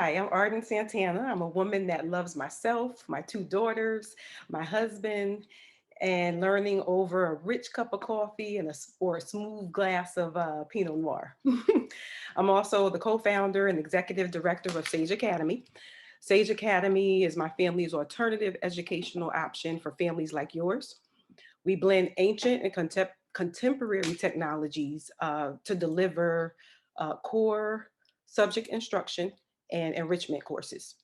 Hi, I'm Arden Santana. I'm a woman that loves myself, my two daughters, my husband, and learning over a rich cup of coffee and or a smooth glass of Pinot Noir. I'm also the co-founder and executive director of Sage Academy. Sage Academy is my family's alternative educational option for families like yours. We blend ancient and contemporary technologies to deliver core subject instruction and enrichment courses.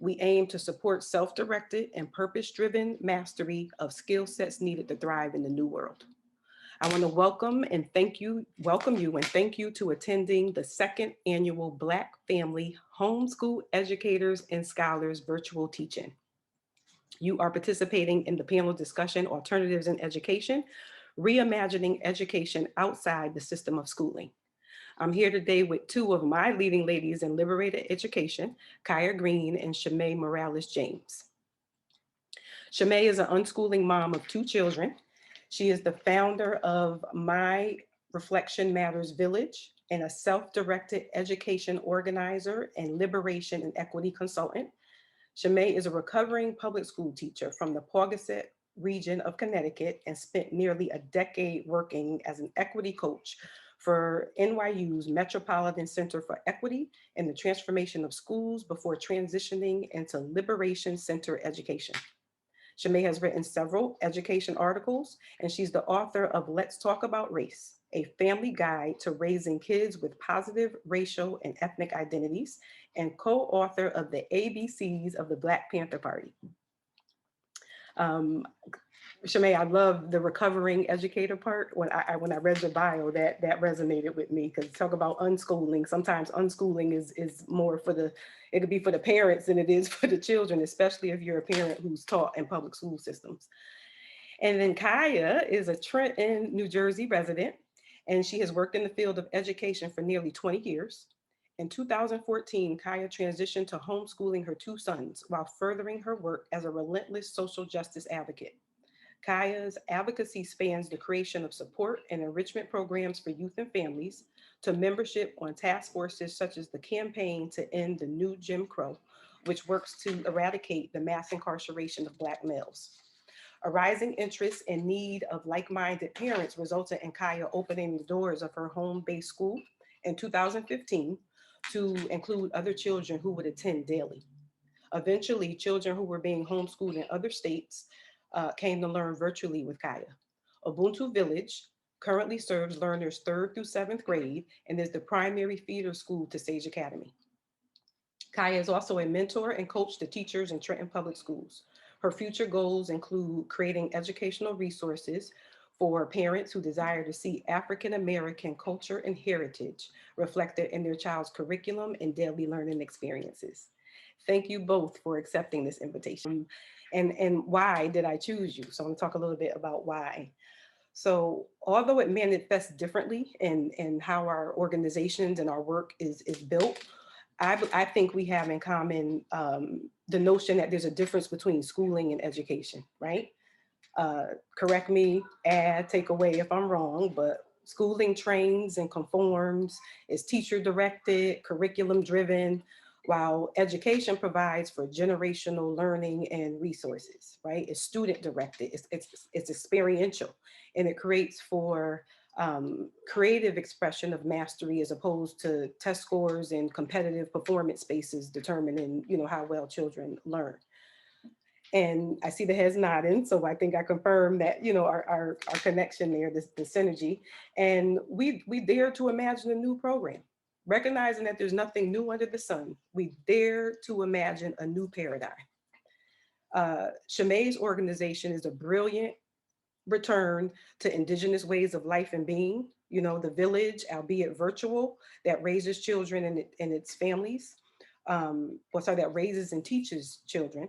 We aim to support self-directed and purpose-driven mastery of skill sets needed to thrive in the new world. I want to welcome you and thank you to attending the second annual Black Family Homeschool Educators and Scholars virtual teach-in. You are participating in the panel discussion, Alternatives in Education, Reimagining Education Outside the System of Schooling. I'm here today with two of my leading ladies in liberated education, Kaya Green and Shimei Morales James. Shimei is an unschooling mom of two children. She is the founder of My Reflection Matters Village and a self-directed education organizer and liberation and equity consultant. Shimei is a recovering public school teacher from the Paugussett region of Connecticut and spent nearly a decade working as an equity coach for NYU's Metropolitan Center for Equity and the Transformation of Schools before transitioning into Liberation Center Education. Shimei has written several education articles, and she's the author of Let's Talk About Race, a family guide to raising kids with positive racial and ethnic identities, and co-author of the ABCs of the Black Panther Party. Um, Shimei, I love the recovering educator part. When I read your bio, that resonated with me, because talk about unschooling. Sometimes unschooling is more for it could be for the parents than it is for the children, especially if you're a parent who's taught in public school systems. And then Kaya is a Trenton, New Jersey resident, and she has worked in the field of education for nearly 20 years. In 2014, Kaya transitioned to homeschooling her two sons while furthering her work as a relentless social justice advocate. Kaya's advocacy spans the creation of support and enrichment programs for youth and families, to membership on task forces such as the Campaign to End the New Jim Crow, which works to eradicate the mass incarceration of Black males. A rising interest and need of like-minded parents resulted in Kaya opening the doors of her home-based school in 2015 to include other children who would attend daily. Eventually, children who were being homeschooled in other states came to learn virtually with Kaya. Ubuntu Village currently serves learners 3rd through 7th grade and is the primary feeder school to Sage Academy. Kaya is also a mentor and coach to teachers in Trenton Public Schools. Her future goals include creating educational resources for parents who desire to see African American culture and heritage reflected in their child's curriculum and daily learning experiences. Thank you both for accepting this invitation. And why did I choose you? So I'm gonna talk a little bit about why. So although it manifests differently in how our organizations and our work is built, I think we have in common the notion that there's a difference between schooling and education, right? Correct me, add, take away if I'm wrong, but schooling trains and conforms, is teacher directed, curriculum driven, while education provides for generational learning and resources, right? It's student directed, it's experiential, and it creates for creative expression of mastery as opposed to test scores and competitive performance spaces determining, how well children learn. And I see the heads nodding, so I think I confirm that, our connection there, the synergy. And we dare to imagine a new program, recognizing that there's nothing new under the sun. We dare to imagine a new paradigm. Shimei's organization is a brilliant return to indigenous ways of life and being, the village, albeit virtual, that raises children and its families, that raises and teaches children.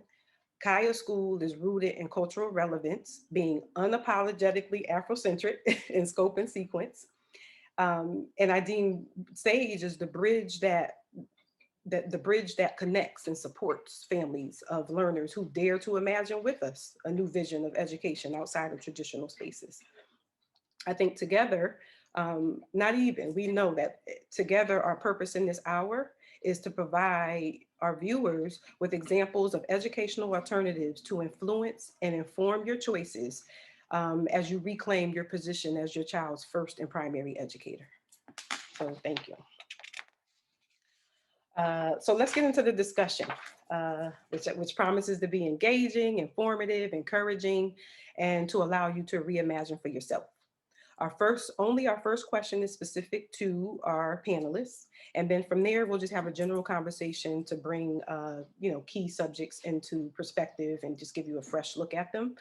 Kaya School is rooted in cultural relevance, being unapologetically Afrocentric in scope and sequence. And I deem Sage as the bridge that connects and supports families of learners who dare to imagine with us a new vision of education outside of traditional spaces. I think together Not even. We know that together our purpose in this hour is to provide our viewers with examples of educational alternatives to influence and inform your choices as you reclaim your position as your child's first and primary educator. So thank you. So let's get into the discussion, which promises to be engaging, informative, encouraging, and to allow you to reimagine for yourself. Our first question is specific to our panelists. And then from there, we'll just have a general conversation to bring, key subjects into perspective and just give you a fresh look at them.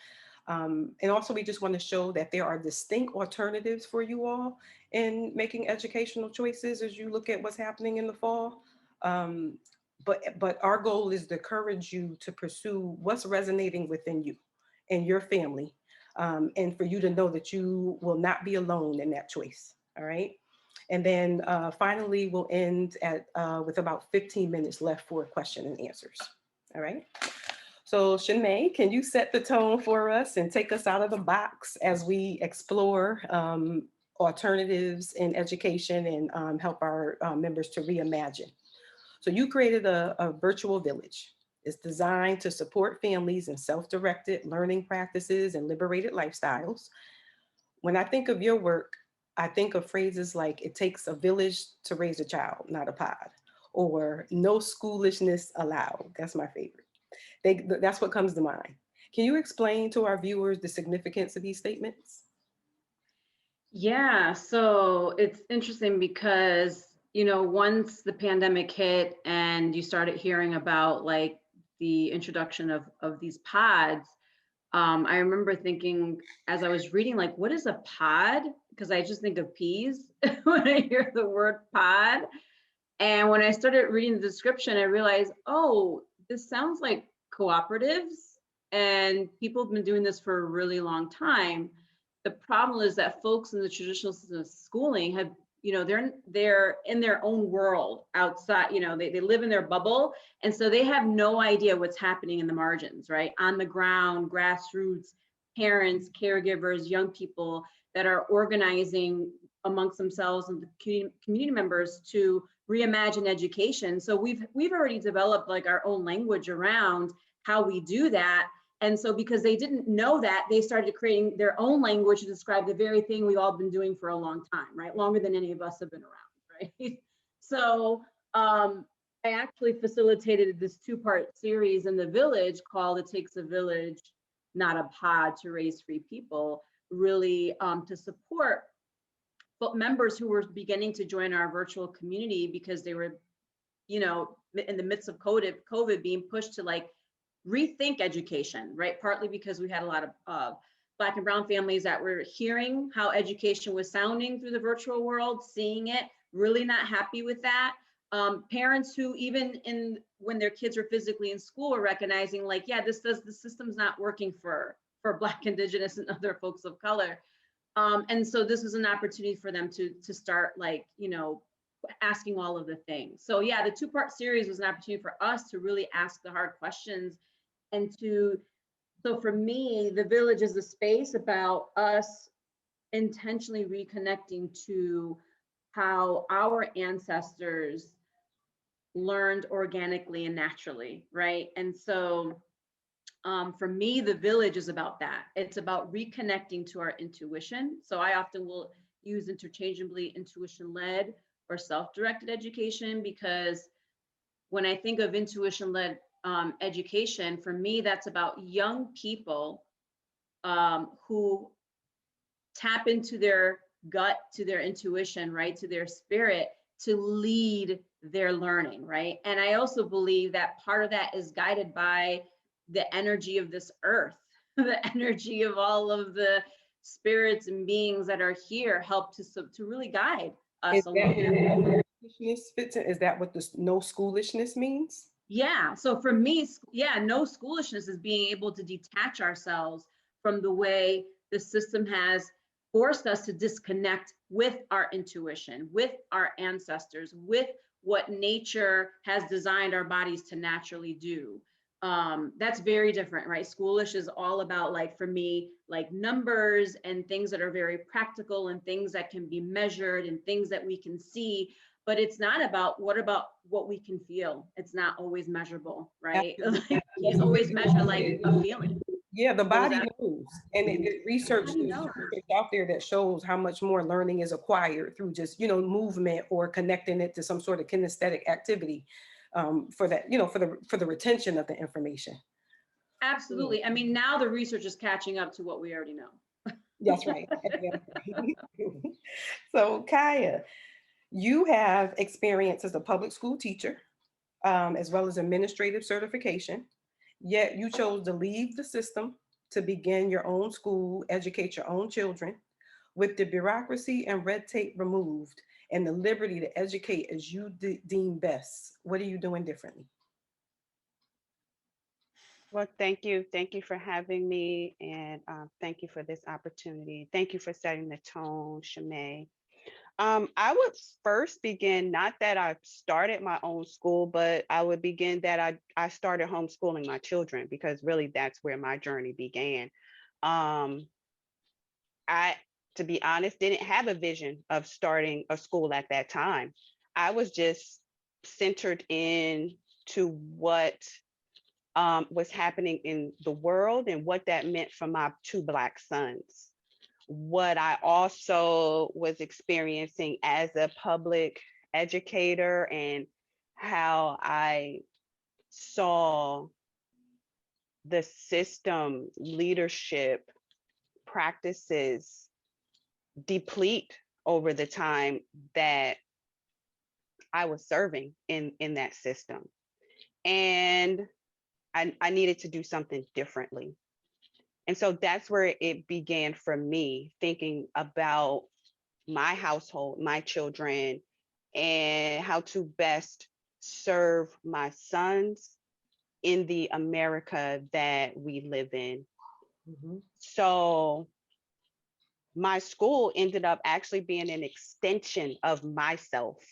And also, we just want to show that there are distinct alternatives for you all in making educational choices as you look at what's happening in the fall. But our goal is to encourage you to pursue what's resonating within you and your family. And for you to know that you will not be alone in that choice, all right? And then finally, we'll end with about 15 minutes left for question and answers, all right? So Shanae, can you set the tone for us and take us out of the box as we explore alternatives in education and help our members to reimagine? So you created a virtual village. It's designed to support families in self-directed learning practices and liberated lifestyles. When I think of your work, I think of phrases like, it takes a village to raise a child, not a pod, or no schoolishness allowed. That's my favorite. That's what comes to mind. Can you explain to our viewers the significance of these statements? Yeah, so it's interesting because, once the pandemic hit and you started hearing about like the introduction of these pods, I remember thinking as I was reading, like, what is a pod? Because I just think of peas when I hear the word pod. And when I started reading the description, I realized, oh, this sounds like cooperatives, and people have been doing this for a really long time. The problem is that folks in the traditional system of schooling have, they're in their own world outside, they live in their bubble. And so they have no idea what's happening in the margins, right? On the ground, grassroots, parents, caregivers, young people that are organizing amongst themselves and the community members to reimagine education. So we've already developed like our own language around how we do that. And so because they didn't know that, they started creating their own language to describe the very thing we've all been doing for a long time, right? Longer than any of us have been around, right? So I actually facilitated this two-part series in the village called It Takes a Village, Not a Pod to Raise Free People, really to support members who were beginning to join our virtual community because they were, in the midst of COVID being pushed to like rethink education, right? Partly because we had a lot of Black and brown families that were hearing how education was sounding through the virtual world, seeing it, really not happy with that. Parents who even when their kids were physically in school were recognizing like, yeah, the system's not working for Black, Indigenous, and other folks of color. And so this was an opportunity for them to start like, asking all of the things. So yeah, the two-part series was an opportunity for us to really ask the hard questions and so for me, the village is a space about us intentionally reconnecting to how our ancestors learned organically and naturally, right? And so for me, the village is about that. It's about reconnecting to our intuition. So I often will use interchangeably intuition-led or self-directed education, because when I think of intuition-led education, for me, that's about young people who tap into their gut, to their intuition, right, to their spirit, to lead their learning, right? And I also believe that part of that is guided by the energy of this earth, the energy of all of the spirits and beings that are here help to really guide us along. Is that what the no schoolishness means? Yeah, so for me, yeah, no schoolishness is being able to detach ourselves from the way the system has forced us to disconnect with our intuition, with our ancestors, with what nature has designed our bodies to naturally do. That's very different, right? Schoolish is all about, like, for me, like numbers and things that are very practical and things that can be measured and things that we can see, but it's not about what we can feel. It's not always measurable, right? Absolutely. Like, you can't always measure like a feeling. Yeah, the What was body that? knows, and research Body there's knows. research out there that shows how much more learning is acquired through just, movement or connecting it to some sort of kinesthetic activity, for that, for the retention of the information. Yeah, Absolutely. I mean, now the research is catching up to what we already know. that's right. So Kaya, you have experience as a public school teacher, as well as administrative certification, yet you chose to leave the system to begin your own school, educate your own children with the bureaucracy and red tape removed and the liberty to educate as you deem best. What are you doing differently? Well, thank you. Thank you for having me. And thank you for this opportunity. Thank you for setting the tone, Shimei. I would first begin, not that I started my own school, but I would begin that I started homeschooling my children, because really that's where my journey began. Um, I, to be honest, didn't have a vision of starting a school at that time. I was just centered in to what was happening in the world and what that meant for my two Black sons. What I also was experiencing as a public educator, and how I saw the system leadership practices deplete over the time that I was serving in that system. And I needed to do something differently. And so that's where it began for me, thinking about my household, my children, and how to best serve my sons in the America that we live in. Mhm. So my school ended up actually being an extension of myself.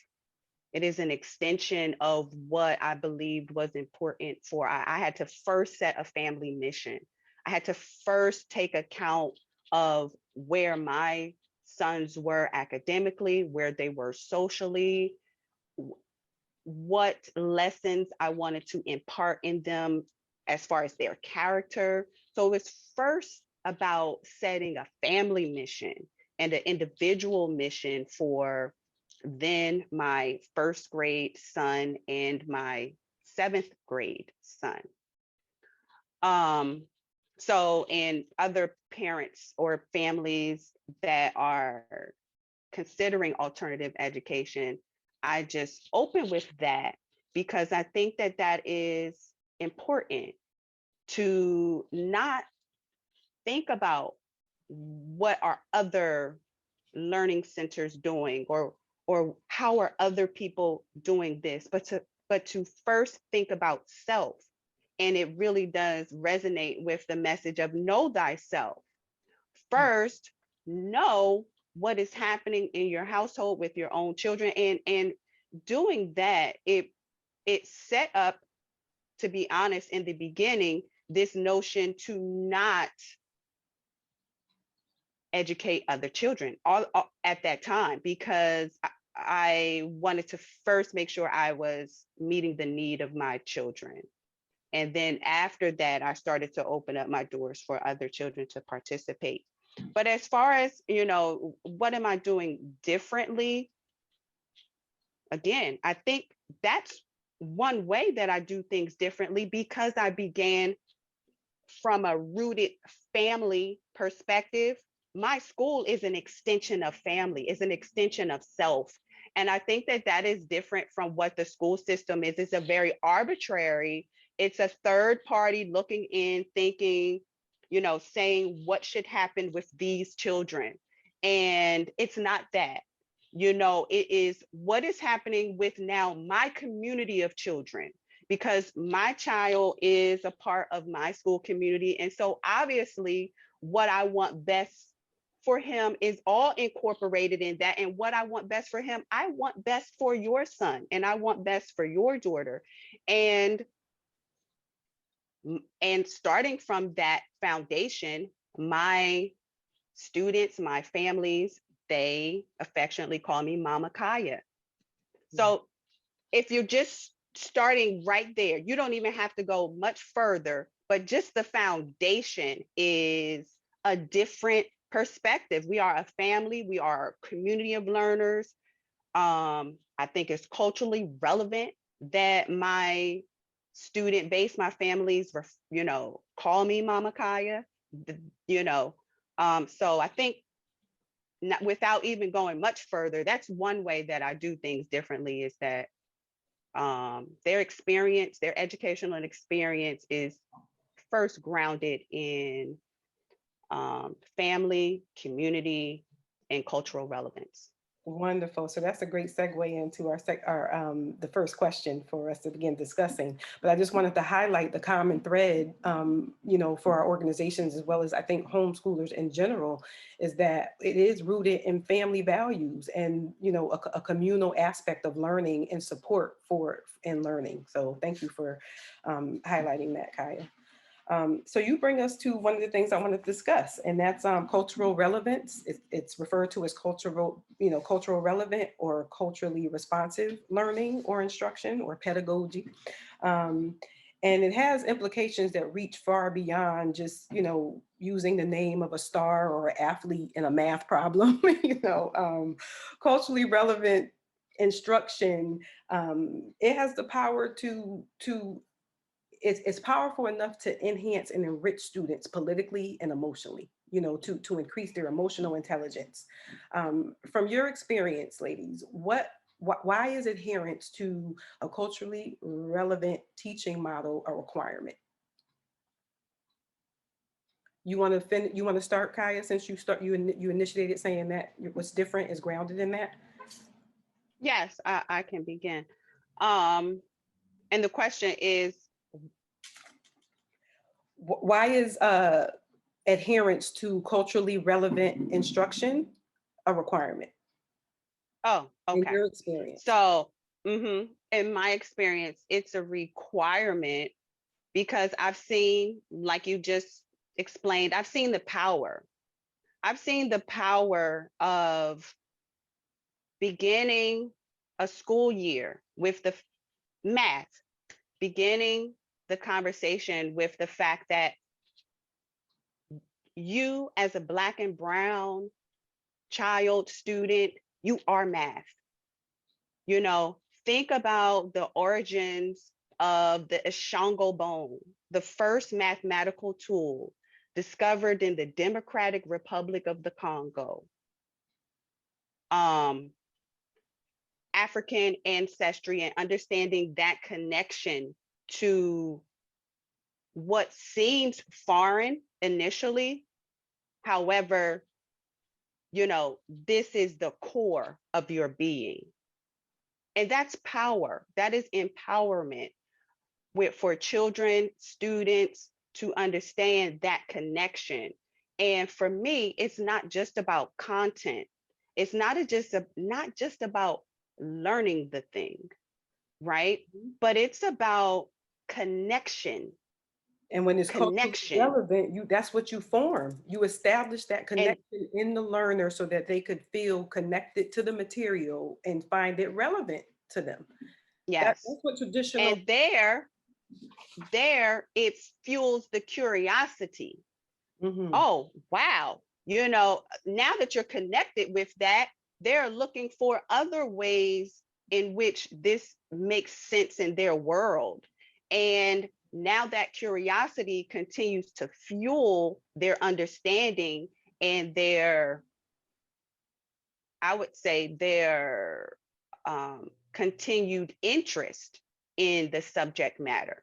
It is an extension of what I believed was important for, I had to first set a family mission. I had to first take account of where my sons were academically, where they were socially, what lessons I wanted to impart in them as far as their character. So it's first about setting a family mission and an individual mission for then my first grade son and my seventh grade son. And other parents or families that are considering alternative education, I just open with that, because I think that that is important, to not think about what are other learning centers doing, or how are other people doing this, but to first think about self. And it really does resonate with the message of know thyself. First, know what is happening in your household with your own children, and doing that, it set up, to be honest, in the beginning, this notion to not educate other children all at that time, because I wanted to first make sure I was meeting the need of my children. And then after that, I started to open up my doors for other children to participate. But as far as, what am I doing differently? Again, I think that's one way that I do things differently, because I began from a rooted family perspective. My school is an extension of family, is an extension of self. And I think that that is different from what the school system is. It's a very arbitrary, it's a third party looking in, thinking, saying what should happen with these children. And it's not that. It is what is happening with now my community of children, because my child is a part of my school community. And so obviously what I want best for him is all incorporated in that. And what I want best for him, I want best for your son, and I want best for your daughter. And And starting from that foundation, my students, my families, they affectionately call me Mama Kaya. So if you're just starting right there, you don't even have to go much further, but just the foundation is a different perspective. We are a family, we are a community of learners. I think it's culturally relevant that my student base, my families, call me Mama Kaya, you know. So I think without even going much further, that's one way that I do things differently, is that their experience, their educational experience is first grounded in family, community, and cultural relevance. Wonderful. So that's a great segue into the first question for us to begin discussing. But I just wanted to highlight the common thread, for our organizations, as well as I think homeschoolers in general, is that it is rooted in family values and, a communal aspect of learning and support in learning. So thank you for highlighting that, Kaya. So you bring us to one of the things I want to discuss, and that's cultural relevance. It's referred to as cultural relevant or culturally responsive learning or instruction or pedagogy. And it has implications that reach far beyond just, using the name of a star or athlete in a math problem. Culturally relevant instruction, it has the power to it's powerful enough to enhance and enrich students politically and emotionally, to increase their emotional intelligence. From your experience, ladies, why is adherence to a culturally relevant teaching model a requirement? You want to start, Kaya, since you initiated saying that what's different is grounded in that? Yes, I can begin. And the question is, why is adherence to culturally relevant instruction a requirement? oh, In okay. your experience. So, in my experience, it's a requirement because I've seen, like you just explained, I've seen the power. I've seen the power of beginning a school year with the math, beginning the conversation with the fact that you, as a Black and brown child, student, you are math. Think about the origins of the Ishango bone, the first mathematical tool discovered in the Democratic Republic of the Congo. African ancestry and understanding that connection to what seems foreign initially. However, this is the core of your being. And that's power. That is empowerment for children, students to understand that connection. And for me, it's not just about content. It's not just about learning the thing, right? But it's about connection. And when it's culturally relevant, that's what you form. You establish that connection in the learner so that they could feel connected to the material and find it relevant to them. Yes. That's what traditional. And there it fuels the curiosity. Oh, wow. Now that you're connected with that, they're looking for other ways in which this makes sense in their world. And now that curiosity continues to fuel their understanding and their continued interest in the subject matter.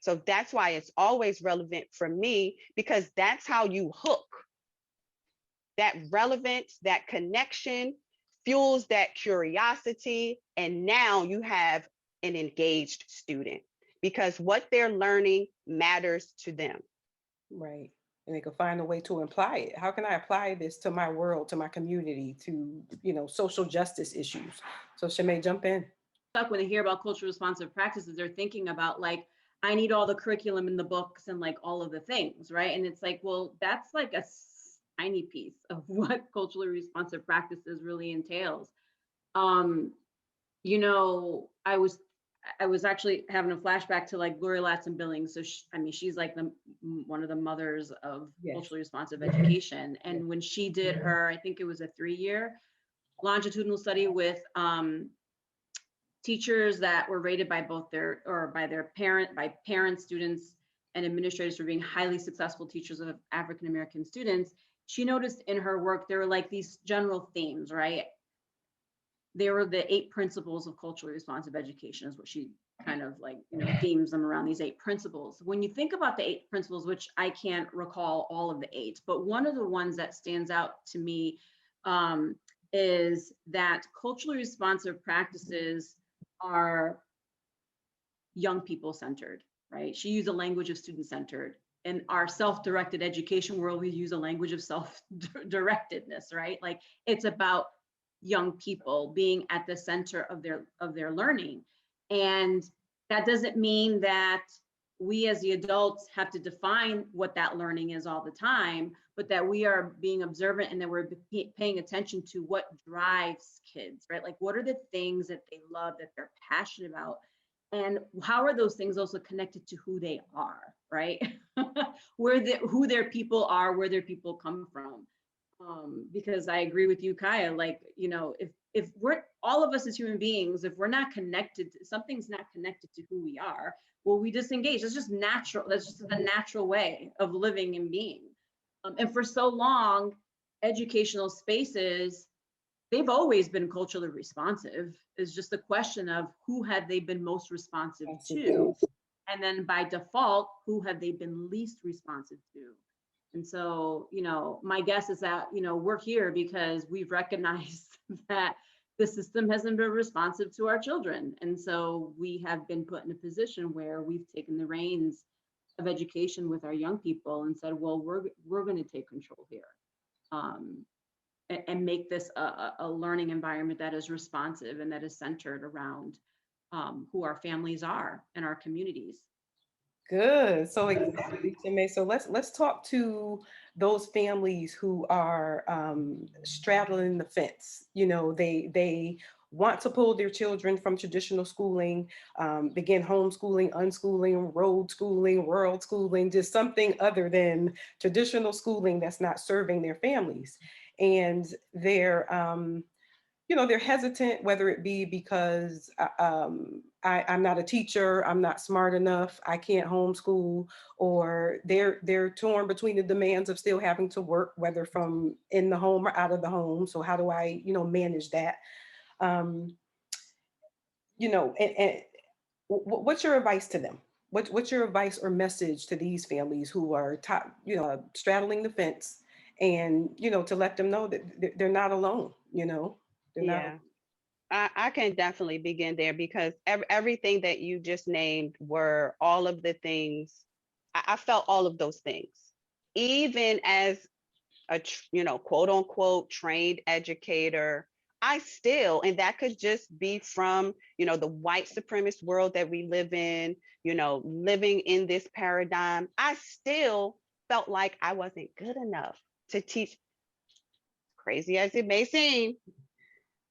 So that's why it's always relevant for me, because that's how you hook. That relevance, that connection fuels that curiosity. And now you have an engaged student because what they're learning matters to them. Right. And they can find a way to apply it. How can I apply this to my world, to my community, to, social justice issues? So Shimei, jump in. When they hear about culturally responsive practices, they're thinking about, like, I need all the curriculum and the books and like all of the things, right? And it's like, well, that's like a tiny piece of what culturally responsive practices really entails. You know, I was actually having a flashback to like Gloria Latson Billings. So I mean, she's like one of the mothers of culturally responsive education. And when she did her, I think it was a 3-year longitudinal study with teachers that were rated by both by parents, students, and administrators for being highly successful teachers of African American students. She noticed in her work there were like these general themes, right? There were the 8 principles of culturally responsive education, is what she kind of like, you know, themes them around these 8 principles. When you think about the 8 principles, which I can't recall all of the 8, but one of the ones that stands out to me is that culturally responsive practices are young people centered, right? She used a language of student centered. In our self-directed education world, we use a language of self-directedness, right? Like it's about young people being at the center of their learning. And that doesn't mean that we as the adults have to define what that learning is all the time, but that we are being observant and that we're paying attention to what drives kids, right? Like what are the things that they love, that they're passionate about? And how are those things also connected to who they are, right? Who their people are, where their people come from. Because I agree with you, Kaya, like, you know, if we're, all of us as human beings, if we're not connected, something's not connected to who we are, well, we disengage. That's just natural. That's just the natural way of living and being. And for so long, educational spaces, they've always been culturally responsive. It's just a question of who have they been most responsive to? And then by default, who have they been least responsive to? And so, you know, my guess is that, you know, we're here because we've recognized that the system hasn't been responsive to our children. And so we have been put in a position where we've taken the reins of education with our young people and said, well, we're going to take control here. And make this a learning environment that is responsive and that is centered around who our families are and our communities. Good. So exactly, Shimei. So let's talk to those families who are straddling the fence. You know, they want to pull their children from traditional schooling, begin homeschooling, unschooling, road schooling, world schooling, just something other than traditional schooling that's not serving their families. And they're you know, they're hesitant, whether it be because I'm not a teacher, I'm not smart enough, I can't homeschool, or they're torn between the demands of still having to work, whether from in the home or out of the home. So how do I, you know, manage that? You know, and what's your advice to them? What's your advice or message to these families who are you know, straddling the fence, and you know, to let them know that they're not alone. You know, they're not. Yeah. I can definitely begin there because everything that you just named were all of the things. I felt all of those things, even as a you know, quote unquote trained educator. I still, and that could just be from, you know, the white supremacist world that we live in, you know, living in this paradigm. I still felt like I wasn't good enough to teach. Crazy as it may seem,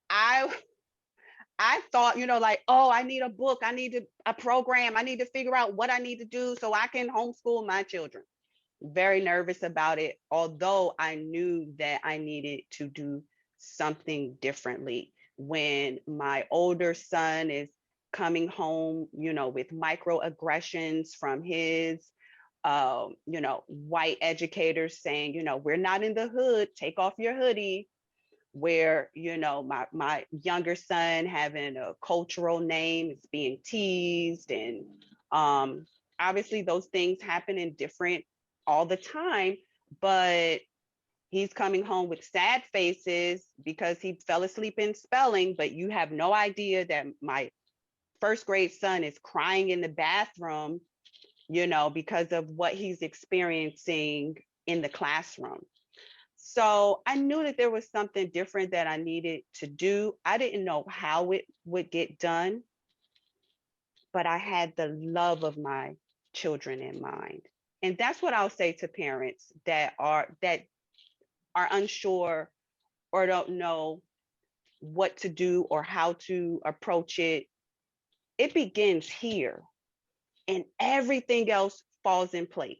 I I thought, you know, like, oh, I need a book, I need a program, I need to figure out what I need to do so I can homeschool my children. Very nervous about it, although I knew that I needed to do something differently. When my older son is coming home, you know, with microaggressions from his, you know, white educators saying, you know, we're not in the hood, take off your hoodie, where, you know, my younger son having a cultural name is being teased, and obviously those things happen in different all the time, but he's coming home with sad faces because he fell asleep in spelling, but you have no idea that my first grade son is crying in the bathroom, you know, because of what he's experiencing in the classroom. So I knew that there was something different that I needed to do. I didn't know how it would get done, but I had the love of my children in mind. And that's what I'll say to parents that are unsure or don't know what to do or how to approach it. It begins here and everything else falls in place.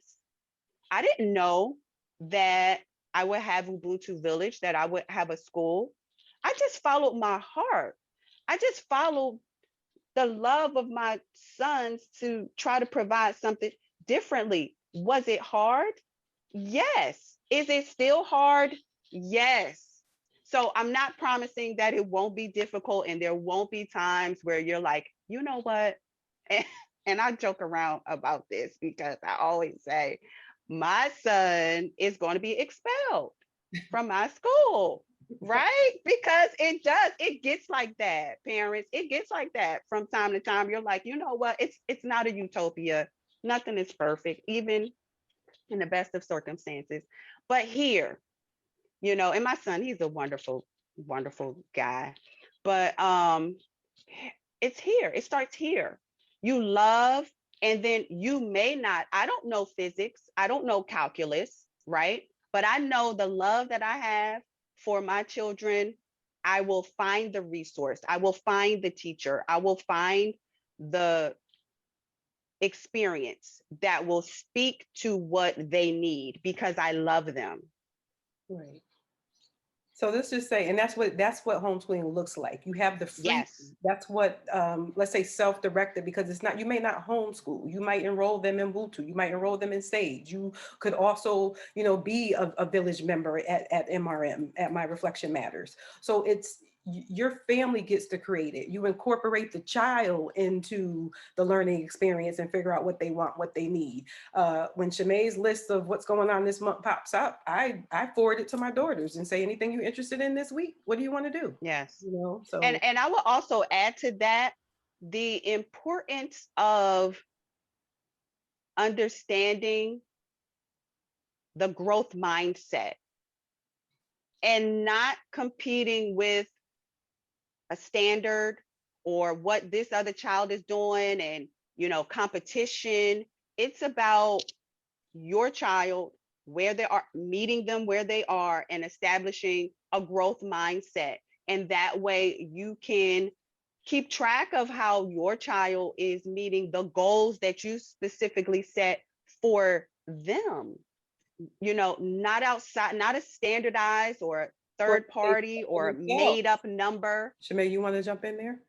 I didn't know that I would have Ubuntu Village, that I would have a school. I just followed my heart. I just followed the love of my sons to try to provide something differently. Was it hard? Yes. Is it still hard? Yes. So I'm not promising that it won't be difficult and there won't be times where you're like, you know what? And I joke around about this because I always say, my son is going to be expelled from my school, right? Because it gets like that, parents. It gets like that from time to time. You're like, you know what? It's not a utopia. Nothing is perfect, even in the best of circumstances. But here, and my son, he's a wonderful, wonderful guy. But it's here. It starts here. You love, and then you may not, I don't know physics, I don't know calculus, right? But I know the love that I have for my children. I will find the resource. I will find the teacher. I will find the experience that will speak to what they need because I love them. Right. So let's just say, and that's what homeschooling looks like. You have the freedom. Yes. That's what, let's say self-directed, because it's not, you may not homeschool. You might enroll them in Ubuntu. You might enroll them in Sage. You could also, be a village member at MRM, at My Reflection Matters. So it's, your family gets to create it. You incorporate the child into the learning experience and figure out what they want, what they need. When Shamay's list of what's going on this month pops up, I forward it to my daughters and say, anything you're interested in this week, what do you want to do? Yes. So and I will also add to that the importance of understanding the growth mindset and not competing with a standard or what this other child is doing and competition. It's about your child, where they are, meeting them where they are and establishing a growth mindset. And that way you can keep track of how your child is meeting the goals that you specifically set for them. Not outside, not a standardized or third party or made up number. Shamay, you want to jump in there?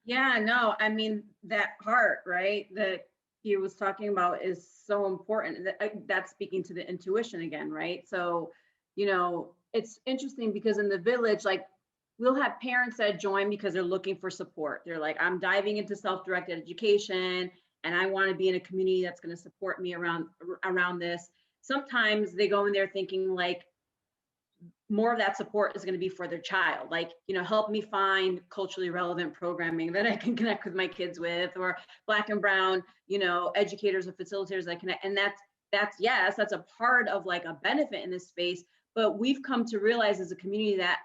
Yeah, no, I mean, that part, right, that he was talking about is so important. That's speaking to the intuition again, right? So, it's interesting because in the village, like, we'll have parents that join because they're looking for support. They're like, I'm diving into self-directed education and I want to be in a community that's going to support me around this. Sometimes they go in there thinking like, more of that support is going to be for their child, like, help me find culturally relevant programming that I can connect with my kids with, or Black and Brown, educators or facilitators that connect. And that's a part of like a benefit in this space. But we've come to realize as a community that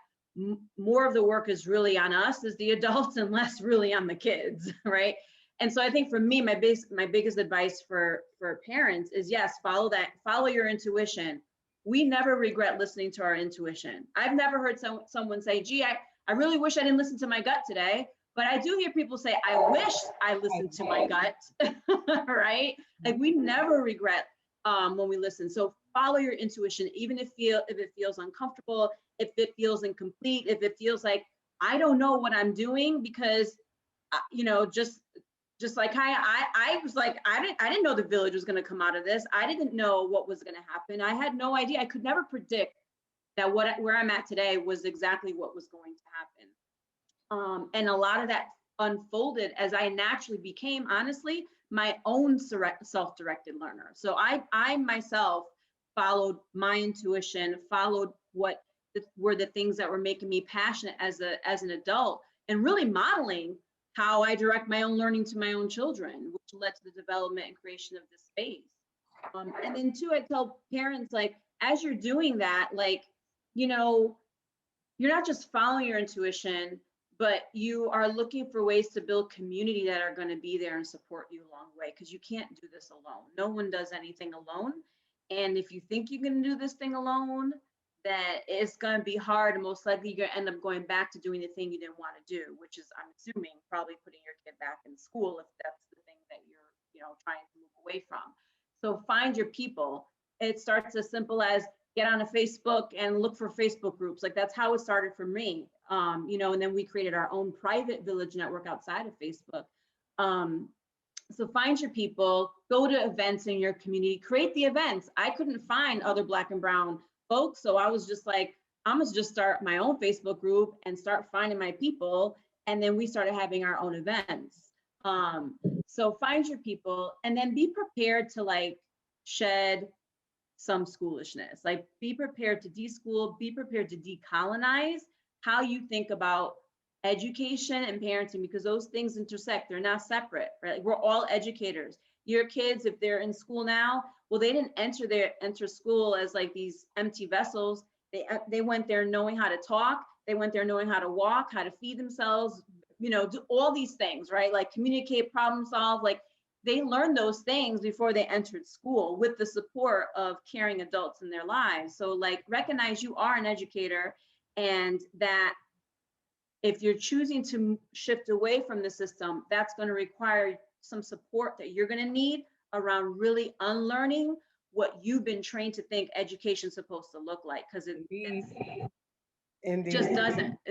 more of the work is really on us as the adults and less really on the kids, right? And so I think for me, my biggest advice for parents is, yes, follow your intuition. We never regret listening to our intuition. I've never heard someone say, gee, I really wish I didn't listen to my gut today, but I do hear people say, I wish I listened to my gut, right? Like, we never regret when we listen. So follow your intuition, even if it feels uncomfortable, if it feels incomplete, if it feels like, I don't know what I'm doing, because, just like I was like, I didn't know the village was going to come out of this. I didn't know what was going to happen. I had no idea. I could never predict that where I'm at today was exactly what was going to happen. And a lot of that unfolded as I naturally became, honestly, my own self-directed learner. So I myself followed my intuition, followed what were the things that were making me passionate as an adult, and really modeling how I direct my own learning to my own children, which led to the development and creation of this space. And then too, I tell parents, like, as you're doing that, like, you're not just following your intuition, but you are looking for ways to build community that are going to be there and support you along the way, because you can't do this alone. No one does anything alone. And if you think you can do this thing alone, that it's going to be hard, and most likely you're going to end up going back to doing the thing you didn't want to do, which is, I'm assuming, probably putting your kid back in school if that's the thing that you're, you know, trying to move away from. So find your people. It starts as simple as get on a Facebook and look for Facebook groups. Like that's how it started for me. You know, and then we created our own private village network outside of Facebook. So find your people, go to events in your community, create the events. I couldn't find other Black and brown folks, so I was just like, I'm gonna just start my own Facebook group and start finding my people. And then we started having our own events. So find your people, and then be prepared to like shed some schoolishness. Like be prepared to deschool, be prepared to decolonize how you think about education and parenting, because those things intersect. They're not separate, right? Like we're all educators. Your kids, if they're in school now, well, they didn't enter school as like these empty vessels. They went there knowing how to talk. They went there knowing how to walk, how to feed themselves, you know, do all these things, right? Like communicate, problem solve. Like they learned those things before they entered school with the support of caring adults in their lives. So like recognize you are an educator, and that if you're choosing to shift away from the system, that's going to require some support that you're going to need around really unlearning what you've been trained to think education's supposed to look like, because it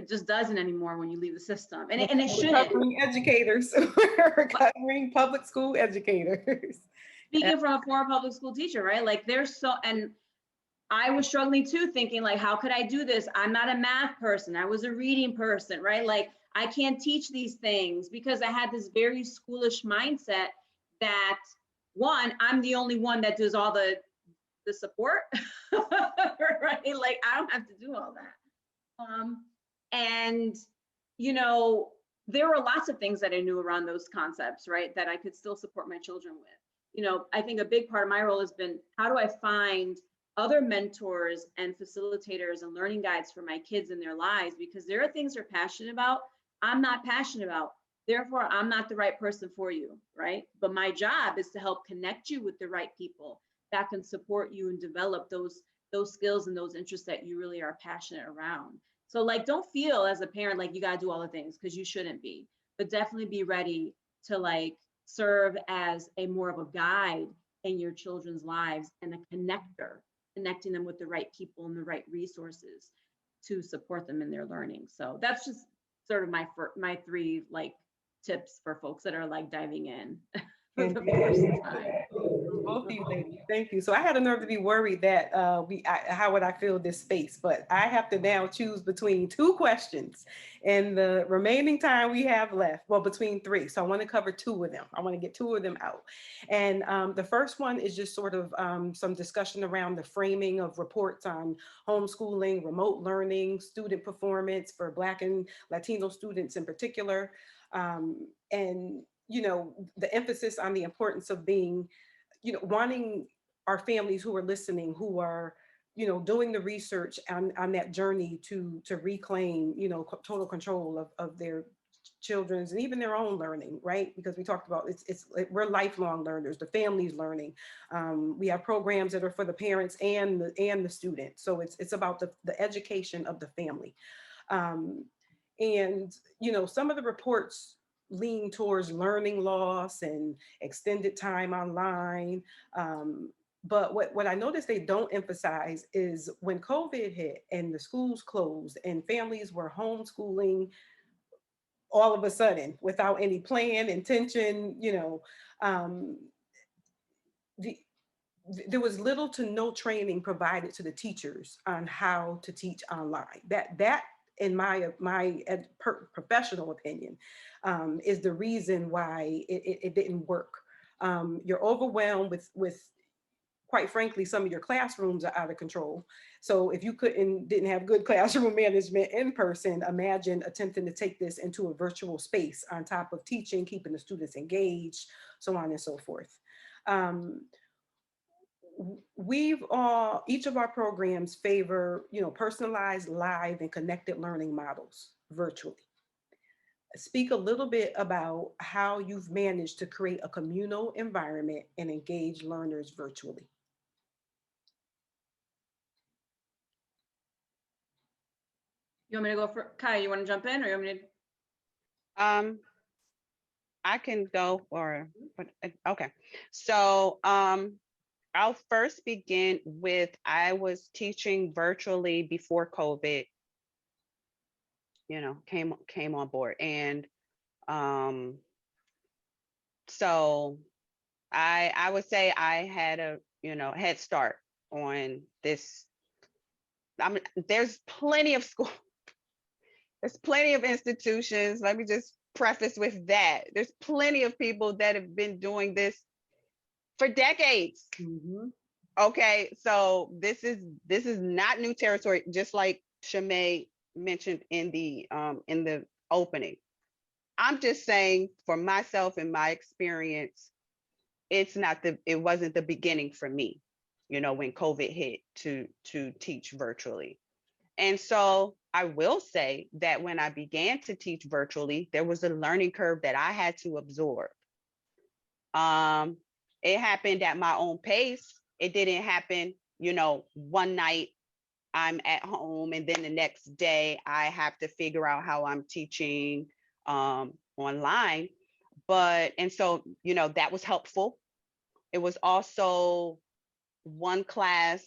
just doesn't anymore when you leave the system, and it shouldn't. Recovering educators, recovering public school educators. Speaking from a former public school teacher, right? Like there's so, and I was struggling too, thinking like, how could I do this? I'm not a math person. I was a reading person, right? Like I can't teach these things, because I had this very schoolish mindset that, one, I'm the only one that does all the support, right? Like I don't have to do all that. And, you know, there were lots of things that I knew around those concepts, right, that I could still support my children with. You know, I think a big part of my role has been, how do I find other mentors and facilitators and learning guides for my kids in their lives? Because there are things they're passionate about I'm not passionate about. Therefore, I'm not the right person for you, right? But my job is to help connect you with the right people that can support you and develop those skills and those interests that you really are passionate around. So like, don't feel as a parent like you got to do all the things, because you shouldn't be, but definitely be ready to like serve as a more of a guide in your children's lives and a connector, connecting them with the right people and the right resources to support them in their learning. So that's just sort of my three like tips for folks that are like diving in for the first time. Both of you ladies, thank you. So I had a nerve to be worried that how would I fill this space? But I have to now choose between two questions and the remaining time we have left. Well, between three. So I want to cover two of them. I want to get two of them out. And the first one is just sort of some discussion around the framing of reports on homeschooling, remote learning, student performance for Black and Latino students in particular. And, you know, the emphasis on the importance of being, you know, wanting our families who are listening, who are, you know, doing the research on that journey to reclaim, you know, total control of their children's and even their own learning, right? Because we talked about we're lifelong learners, the family's learning. We have programs that are for the parents and the students. So it's about the education of the family. And, you know, some of the reports lean towards learning loss and extended time online. But what I noticed they don't emphasize is when COVID hit and the schools closed and families were homeschooling all of a sudden without any plan, intention, you know, there was little to no training provided to the teachers on how to teach online. That in my professional opinion, is the reason why it didn't work. You're overwhelmed with, quite frankly, some of your classrooms are out of control. So if you didn't have good classroom management in person, imagine attempting to take this into a virtual space on top of teaching, keeping the students engaged, so on and so forth. Each of our programs favor, you know, personalized, live, and connected learning models virtually. Speak a little bit about how you've managed to create a communal environment and engage learners virtually. You want me to go for Kai? You want to jump in, or you want me to? I can go, or but okay. So I'll first begin with, I was teaching virtually before COVID, came on board. And so I would say I had a, head start on this. There's plenty of school, there's plenty of institutions. Let me just preface with that. There's plenty of people that have been doing this for decades. Mhm. Okay, so this is not new territory, just like Shimei mentioned in the opening. I'm just saying, for myself and my experience, it wasn't the beginning for me, when COVID hit, to teach virtually. And so I will say that when I began to teach virtually, there was a learning curve that I had to absorb. It happened at my own pace. It didn't happen, one night I'm at home and then the next day I have to figure out how I'm teaching online. And so, that was helpful. It was also one class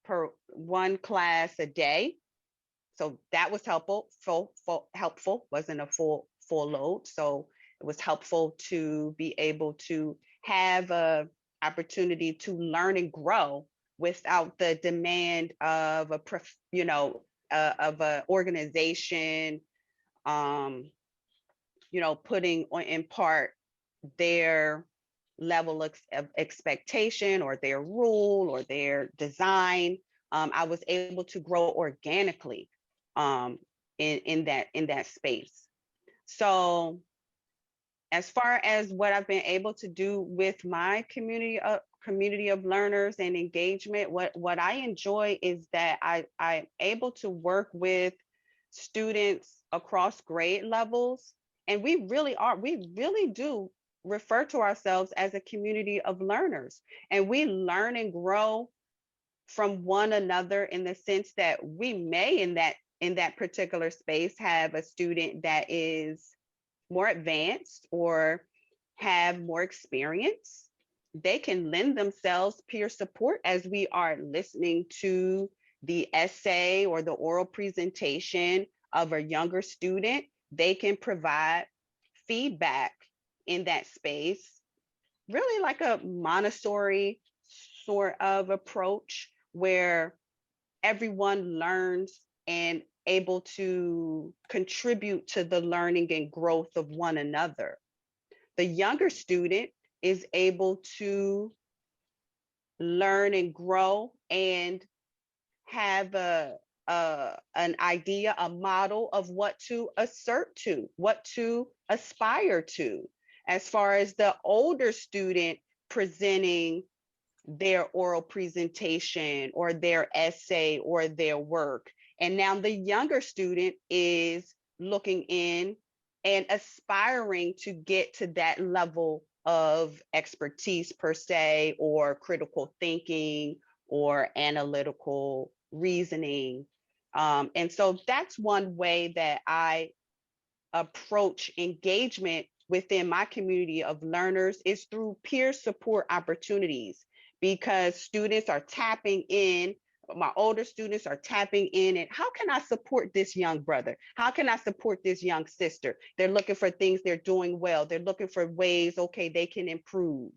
a day. So that was helpful. Helpful, wasn't a full load. So it was helpful to be able to have a opportunity to learn and grow without the demand of of a organization, putting in part their level of expectation or their rule or their design. I was able to grow organically in that space. So as far as what I've been able to do with my community of learners and engagement, what I enjoy is that I'm able to work with students across grade levels. And we really do refer to ourselves as a community of learners. And we learn and grow from one another, in the sense that we may in that particular space have a student that is more advanced or have more experience. They can lend themselves peer support as we are listening to the essay or the oral presentation of a younger student. They can provide feedback in that space, really like a Montessori sort of approach, where everyone learns and able to contribute to the learning and growth of one another. The younger student is able to learn and grow and have an idea, a model of what to assert to, what to aspire to. As far as the older student presenting their oral presentation or their essay or their work. And now the younger student is looking in and aspiring to get to that level of expertise per se, or critical thinking or analytical reasoning. And so that's one way that I approach engagement within my community of learners, is through peer support opportunities, because students are tapping in. My older students are tapping in, and how can I support this young brother? How can I support this young sister? They're looking for things, they're doing well. They're looking for ways, okay, they can improve.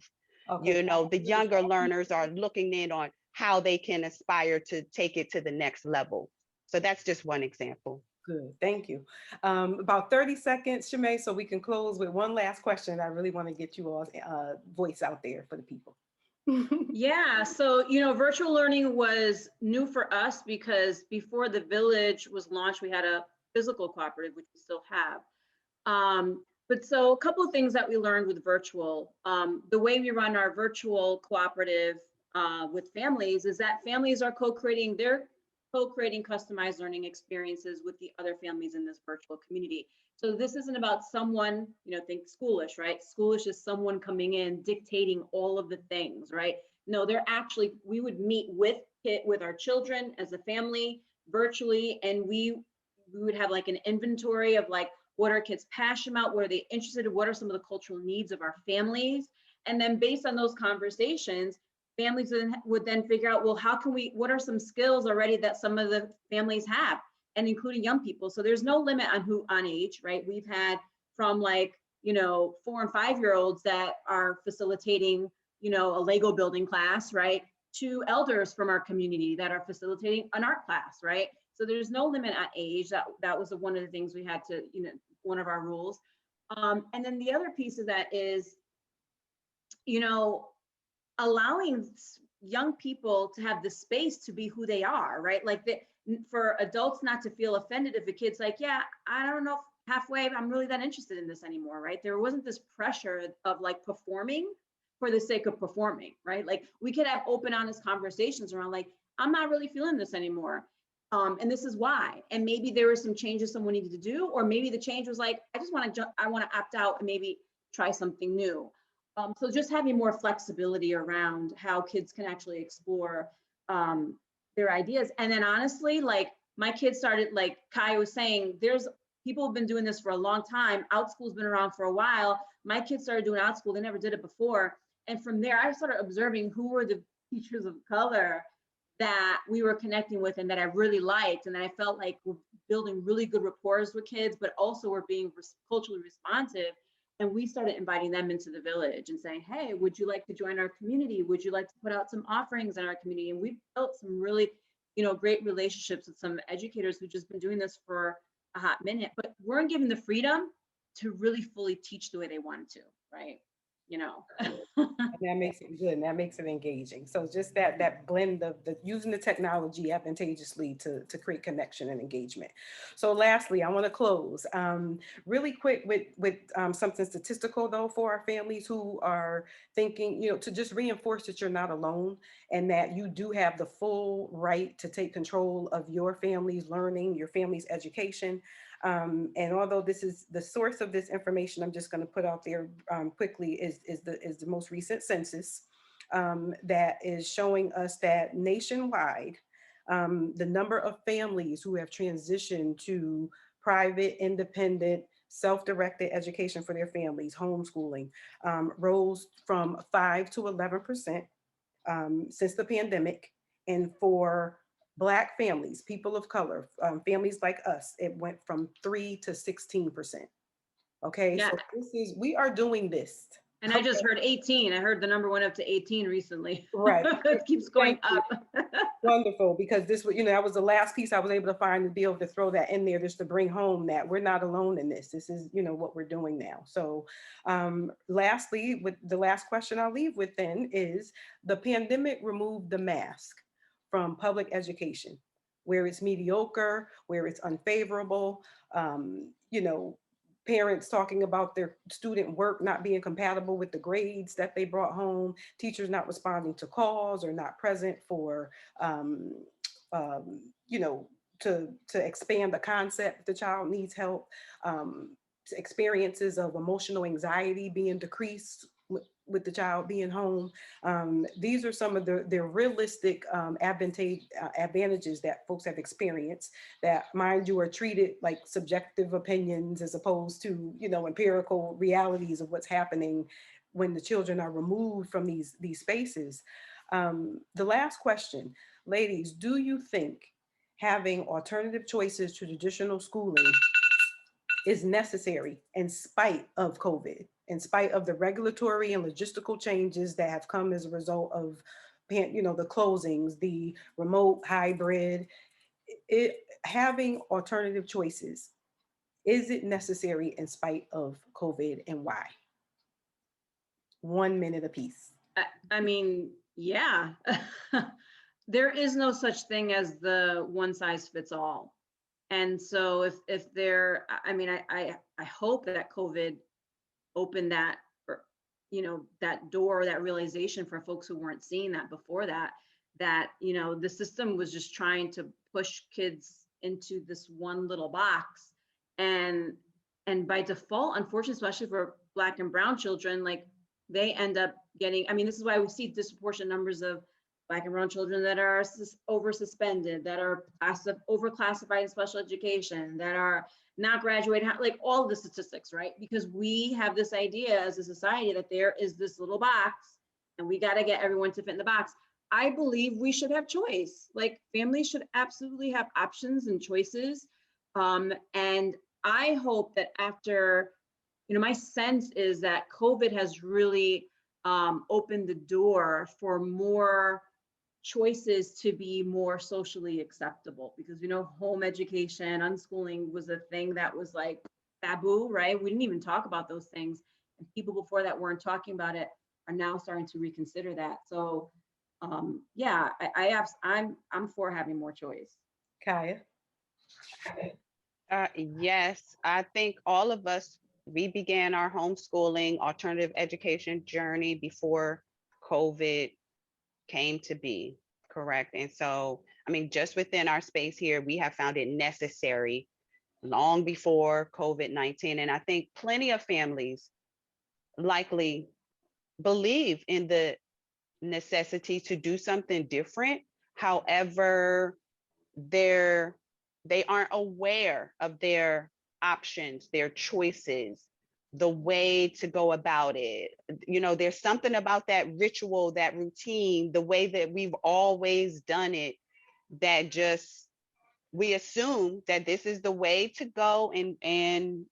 Okay. The younger learners are looking in on how they can aspire to take it to the next level. So that's just one example. Good, thank you. About 30 seconds, Shimei, so we can close with one last question. I really want to get you all's voice out there for the people. Yeah, so, virtual learning was new for us, because before the village was launched, we had a physical cooperative, which we still have. But so a couple of things that we learned with virtual, the way we run our virtual cooperative with families is that families are co-creating their co-creating customized learning experiences with the other families in this virtual community. So this isn't about someone, think schoolish, right? Schoolish is someone coming in dictating all of the things, right? No, they're actually, we would meet with our children as a family virtually, and we would have like an inventory of like, what are kids passionate about? What are they interested in? What are some of the cultural needs of our families? And then based on those conversations, families would then figure out, well, what are some skills already that some of the families have, and including young people. So there's no limit on age, right? We've had from like, 4 and 5-year-olds that are facilitating, a Lego building class, right? To elders from our community that are facilitating an art class, right? So there's no limit on age. That was one of the things we had to, one of our rules. And then the other piece of that is, allowing young people to have the space to be who they are, right? Like for adults not to feel offended if a kid's like, yeah, I don't know, halfway, I'm really that interested in this anymore, right? There wasn't this pressure of like performing for the sake of performing, right? Like we could have open, honest conversations around like, I'm not really feeling this anymore. And this is why. And maybe there were some changes someone needed to do, or maybe the change was like, I want to opt out and maybe try something new. So just having more flexibility around how kids can actually explore their ideas. And then honestly, like my kids started, like Kai was saying, there's people have been doing this for a long time. OutSchool's been around for a while. My kids started doing OutSchool. They never did it before. And from there, I started observing who were the teachers of color that we were connecting with and that I really liked. And that I felt like we're building really good rapport with kids, but also we're being culturally responsive. And we started inviting them into the village and saying, hey, would you like to join our community? Would you like to put out some offerings in our community? And we've built some really, great relationships with some educators who've just been doing this for a hot minute, but weren't given the freedom to really fully teach the way they wanted to, right? And that makes it good and that makes it engaging. So just that blend of the using the technology advantageously to create connection and engagement. So lastly, I want to close really quick with something statistical though for our families who are thinking, to just reinforce that you're not alone and that you do have the full right to take control of your family's learning, your family's education. And although this is the source of this information, I'm just going to put out there quickly is the most recent census that is showing us that nationwide, the number of families who have transitioned to private, independent, self-directed education for their families, homeschooling, rose from 5 to 11% since the pandemic. And for Black families, people of color, families like us, it went from 3 to 16%. Okay, Yeah. so we are doing this. And I just heard 18. I heard the number went up to 18 recently. Right. It keeps going up. Wonderful, because this was, that was the last piece I was able to find to be able to throw that in there just to bring home that we're not alone in this. This is, what we're doing now. So lastly, with the last question I'll leave with then is the pandemic removed the mask from public education, where it's mediocre, where it's unfavorable, parents talking about their student work not being compatible with the grades that they brought home, teachers not responding to calls or not present for, to expand the concept if the child needs help, experiences of emotional anxiety being decreased with the child being home. These are some of the realistic advantages that folks have experienced that, mind you, are treated like subjective opinions as opposed to, empirical realities of what's happening when the children are removed from these spaces. The last question, ladies, do you think having alternative choices to traditional schooling is necessary in spite of COVID, in spite of the regulatory and logistical changes that have come as a result of, the closings, the remote hybrid, having alternative choices, is it necessary in spite of COVID, and why? 1 minute apiece. I mean, yeah. There is no such thing as the one size fits all. And so if there, I hope that COVID opened that, or, that door, that realization for folks who weren't seeing that before that, you know, the system was just trying to push kids into this one little box. And by default, unfortunately, especially for Black and brown children, like they end up getting, I mean, this is why we see disproportionate numbers of Black and brown children that are over suspended, that are over classified in special education, that are not graduating, like all of the statistics, right? Because we have this idea as a society that there is this little box and we got to get everyone to fit in the box. I believe we should have choice. Like families should absolutely have options and choices. And I hope that after, you know, my sense is that COVID has really opened the door for more choices to be more socially acceptable, because we know home education, unschooling was a thing that was like taboo, right? We didn't even talk about those things. And people before that weren't talking about it are now starting to reconsider that. So yeah, I'm for having more choice. Kaya? Yes, I think all of us, we began our homeschooling alternative education journey before COVID came to be, correct? And so, I mean, just within our space here, we have found it necessary long before COVID-19. And I think plenty of families likely believe in the necessity to do something different. However, they aren't aware of their options, their choices, the way to go about it. You know, there's something about that ritual, that routine, the way that we've always done it, that just we assume that this is the way to go, and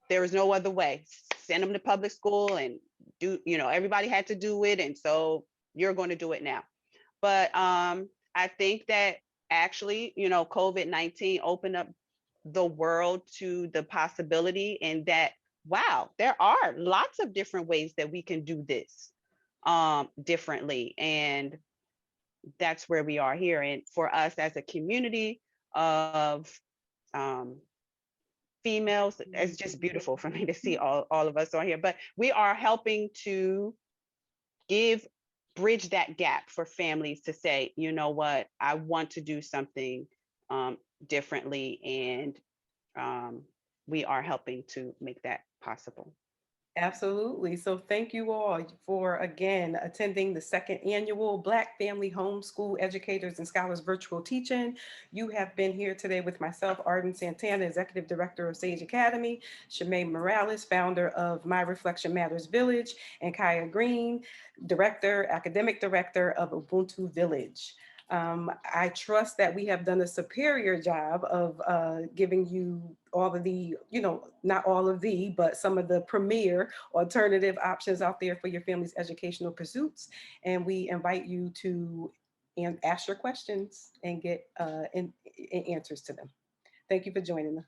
there is no other way. Send them to public school and do, you know, everybody had to do it, and so you're going to do it now. But I think that actually, you know, COVID-19 opened up the world to the possibility, and that, wow, there are lots of different ways that we can do this differently. And that's where we are here. And for us as a community of females, it's just beautiful for me to see all of us on here. But we are helping to bridge that gap for families to say, you know what, I want to do something differently, and we are helping to make that possible. Absolutely. So thank you all for, again, attending the second annual Black Family Homeschool Educators and Scholars Virtual Teach-In. You have been here today with myself, Arden Santana, Executive Director of Sage Academy, Shimei Morales, founder of My Reflection Matters Village, and Kaya Green, Academic Director of Ubuntu Village. I trust that we have done a superior job of giving you all of the, you know, not all of the, but some of the premier alternative options out there for your family's educational pursuits. And we invite you to ask your questions and get answers to them. Thank you for joining us.